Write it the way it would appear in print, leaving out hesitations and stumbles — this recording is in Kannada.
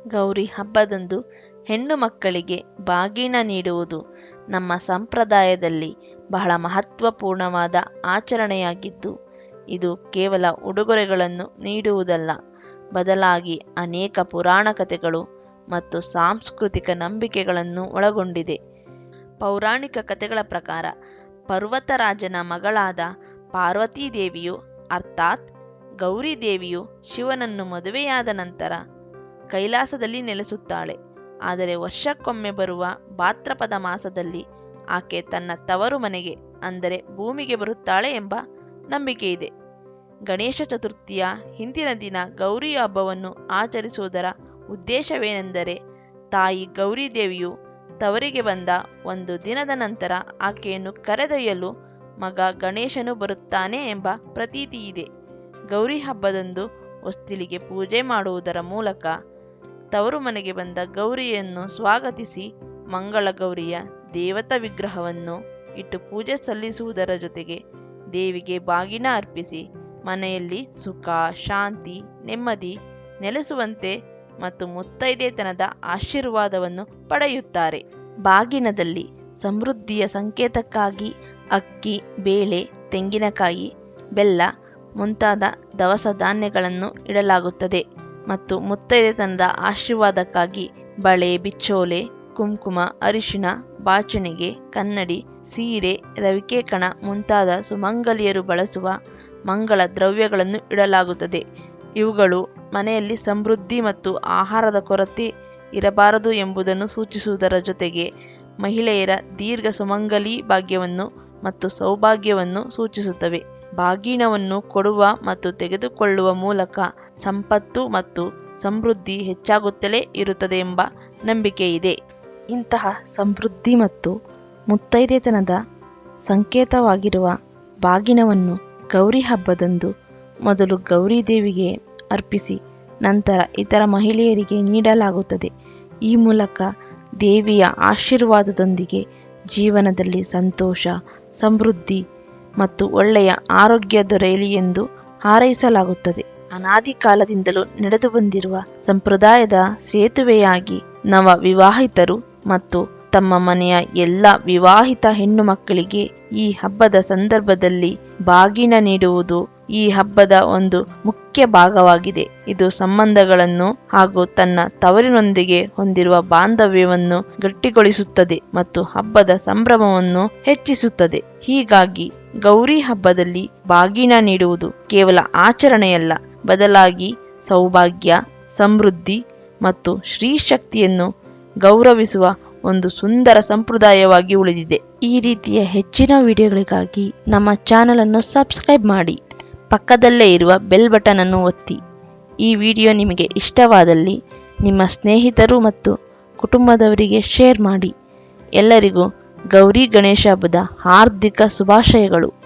ಗೌರಿ ಹಬ್ಬದಂದು ಹೆಣ್ಣು ಮಕ್ಕಳಿಗೆ ಬಾಗಿನ ನೀಡುವುದು ನಮ್ಮ ಸಂಪ್ರದಾಯದಲ್ಲಿ ಬಹಳ ಮಹತ್ವಪೂರ್ಣವಾದ ಆಚರಣೆಯಾಗಿದ್ದು, ಇದು ಕೇವಲ ಉಡುಗೊರೆಗಳನ್ನು ನೀಡುವುದಲ್ಲ, ಬದಲಾಗಿ ಅನೇಕ ಪುರಾಣ ಕಥೆಗಳು ಮತ್ತು ಸಾಂಸ್ಕೃತಿಕ ನಂಬಿಕೆಗಳನ್ನು ಒಳಗೊಂಡಿದೆ. ಪೌರಾಣಿಕ ಕಥೆಗಳ ಪ್ರಕಾರ, ಪರ್ವತರಾಜನ ಮಗಳಾದ ಪಾರ್ವತೀದೇವಿಯು ಅರ್ಥಾತ್ ಗೌರಿ ದೇವಿಯು ಶಿವನನ್ನು ಮದುವೆಯಾದ ನಂತರ ಕೈಲಾಸದಲ್ಲಿ ನೆಲೆಸುತ್ತಾಳೆ. ಆದರೆ ವರ್ಷಕ್ಕೊಮ್ಮೆ ಬರುವ ಭಾದ್ರಪದ ಮಾಸದಲ್ಲಿ ಆಕೆ ತನ್ನ ತವರು ಮನೆಗೆ ಅಂದರೆ ಭೂಮಿಗೆ ಬರುತ್ತಾಳೆ ಎಂಬ ನಂಬಿಕೆ ಇದೆ. ಗಣೇಶ ಚತುರ್ಥಿಯ ಹಿಂದಿನ ದಿನ ಗೌರಿ ಹಬ್ಬವನ್ನು ಆಚರಿಸುವುದರ ಉದ್ದೇಶವೇನೆಂದರೆ, ತಾಯಿ ಗೌರಿ ದೇವಿಯು ತವರಿಗೆ ಬಂದ ಒಂದು ದಿನದ ನಂತರ ಆಕೆಯನ್ನು ಕರೆದೊಯ್ಯಲು ಮಗ ಗಣೇಶನು ಬರುತ್ತಾನೆ ಎಂಬ ಪ್ರತೀತಿ ಇದೆ. ಗೌರಿ ಹಬ್ಬದಂದು ಹೊಸ್ತಿಲಿಗೆ ಪೂಜೆ ಮಾಡುವುದರ ಮೂಲಕ ತವರು ಮನೆಗೆ ಬಂದ ಗೌರಿಯನ್ನು ಸ್ವಾಗತಿಸಿ ಮಂಗಳ ಗೌರಿಯ ದೇವತಾ ವಿಗ್ರಹವನ್ನು ಇಟ್ಟು ಪೂಜೆ ಸಲ್ಲಿಸುವುದರ ಜೊತೆಗೆ ದೇವಿಗೆ ಬಾಗಿನ ಅರ್ಪಿಸಿ ಮನೆಯಲ್ಲಿ ಸುಖ, ಶಾಂತಿ, ನೆಮ್ಮದಿ ನೆಲೆಸುವಂತೆ ಮತ್ತು ಮುತ್ತೈದೆತನದ ಆಶೀರ್ವಾದವನ್ನು ಪಡೆಯುತ್ತಾರೆ. ಬಾಗಿನದಲ್ಲಿ ಸಮೃದ್ಧಿಯ ಸಂಕೇತಕ್ಕಾಗಿ ಅಕ್ಕಿ, ಬೇಳೆ, ತೆಂಗಿನಕಾಯಿ, ಬೆಲ್ಲ ಮುಂತಾದ ದವಸ ಧಾನ್ಯಗಳನ್ನು ಇಡಲಾಗುತ್ತದೆ ಮತ್ತು ಮುತ್ತೈದೆತನದ ಆಶೀರ್ವಾದಕ್ಕಾಗಿ ಬಳೆ, ಬಿಚ್ಚೋಲೆ, ಕುಂಕುಮ, ಅರಿಶಿಣ, ಬಾಚಣಿಗೆ, ಕನ್ನಡಿ, ಸೀರೆ, ರವಿಕೆ ಕಣ ಮುಂತಾದ ಸುಮಂಗಲಿಯರು ಬಳಸುವ ಮಂಗಳ ದ್ರವ್ಯಗಳನ್ನು ಇಡಲಾಗುತ್ತದೆ. ಇವುಗಳು ಮನೆಯಲ್ಲಿ ಸಮೃದ್ಧಿ ಮತ್ತು ಆಹಾರದ ಕೊರತೆ ಇರಬಾರದು ಎಂಬುದನ್ನು ಸೂಚಿಸುವುದರ ಜೊತೆಗೆ ಮಹಿಳೆಯರ ದೀರ್ಘ ಸುಮಂಗಲಿ ಭಾಗ್ಯವನ್ನು ಮತ್ತು ಸೌಭಾಗ್ಯವನ್ನು ಸೂಚಿಸುತ್ತವೆ. ಬಾಗಿನವನ್ನು ಕೊಡುವ ಮತ್ತು ತೆಗೆದುಕೊಳ್ಳುವ ಮೂಲಕ ಸಂಪತ್ತು ಮತ್ತು ಸಮೃದ್ಧಿ ಹೆಚ್ಚಾಗುತ್ತಲೇ ಇರುತ್ತದೆ ಎಂಬ ನಂಬಿಕೆ ಇದೆ. ಇಂತಹ ಸಮೃದ್ಧಿ ಮತ್ತು ಮುತ್ತೈದೆತನದ ಸಂಕೇತವಾಗಿರುವ ಬಾಗಿನವನ್ನು ಗೌರಿ ಹಬ್ಬದಂದು ಮೊದಲು ಗೌರಿ ದೇವಿಗೆ ಅರ್ಪಿಸಿ ನಂತರ ಇತರ ಮಹಿಳೆಯರಿಗೆ ನೀಡಲಾಗುತ್ತದೆ. ಈ ಮೂಲಕ ದೇವಿಯ ಆಶೀರ್ವಾದದೊಂದಿಗೆ ಜೀವನದಲ್ಲಿ ಸಂತೋಷ, ಸಮೃದ್ಧಿ ಮತ್ತು ಒಳ್ಳೆಯ ಆರೋಗ್ಯ ದೊರೆಯಲಿ ಎಂದು ಹಾರೈಸಲಾಗುತ್ತದೆ. ಅನಾದಿ ಕಾಲದಿಂದಲೂ ನಡೆದು ಬಂದಿರುವ ಸಂಪ್ರದಾಯದ ಸೇತುವೆಯಾಗಿ ನವ ವಿವಾಹಿತರು ಮತ್ತು ತಮ್ಮ ಮನೆಯ ಎಲ್ಲ ವಿವಾಹಿತ ಹೆಣ್ಣು ಮಕ್ಕಳಿಗೆ ಈ ಹಬ್ಬದ ಸಂದರ್ಭದಲ್ಲಿ ಬಾಗಿನ ನೀಡುವುದು ಈ ಹಬ್ಬದ ಒಂದು ಮುಖ್ಯ ಭಾಗವಾಗಿದೆ. ಇದು ಸಂಬಂಧಗಳನ್ನು ಹಾಗೂ ತನ್ನ ತವರಿನೊಂದಿಗೆ ಹೊಂದಿರುವ ಬಾಂಧವ್ಯವನ್ನು ಗಟ್ಟಿಗೊಳಿಸುತ್ತದೆ ಮತ್ತು ಹಬ್ಬದ ಸಂಭ್ರಮವನ್ನು ಹೆಚ್ಚಿಸುತ್ತದೆ. ಹೀಗಾಗಿ ಗೌರಿ ಹಬ್ಬದಲ್ಲಿ ಬಾಗಿನ ನೀಡುವುದು ಕೇವಲ ಆಚರಣೆಯಲ್ಲ, ಬದಲಾಗಿ ಸೌಭಾಗ್ಯ, ಸಮೃದ್ಧಿ ಮತ್ತು ಶ್ರೀಶಕ್ತಿಯನ್ನು ಗೌರವಿಸುವ ಒಂದು ಸುಂದರ ಸಂಪ್ರದಾಯವಾಗಿ ಉಳಿದಿದೆ. ಈ ರೀತಿಯ ಹೆಚ್ಚಿನ ವಿಡಿಯೋಗಳಿಗಾಗಿ ನಮ್ಮ ಚಾನಲ್ ಅನ್ನು ಸಬ್ಸ್ಕ್ರೈಬ್ ಮಾಡಿ, ಪಕ್ಕದಲ್ಲೇ ಇರುವ ಬೆಲ್ ಬಟನ್ ಅನ್ನು ಒತ್ತಿ. ಈ ವಿಡಿಯೋ ನಿಮಗೆ ಇಷ್ಟವಾದಲ್ಲಿ ನಿಮ್ಮ ಸ್ನೇಹಿತರು ಮತ್ತು ಕುಟುಂಬದವರಿಗೆ ಶೇರ್ ಮಾಡಿ. ಎಲ್ಲರಿಗೂ ಗೌರಿ ಗಣೇಶ ಹಬ್ಬದ ಹಾರ್ದಿಕ ಶುಭಾಶಯಗಳು.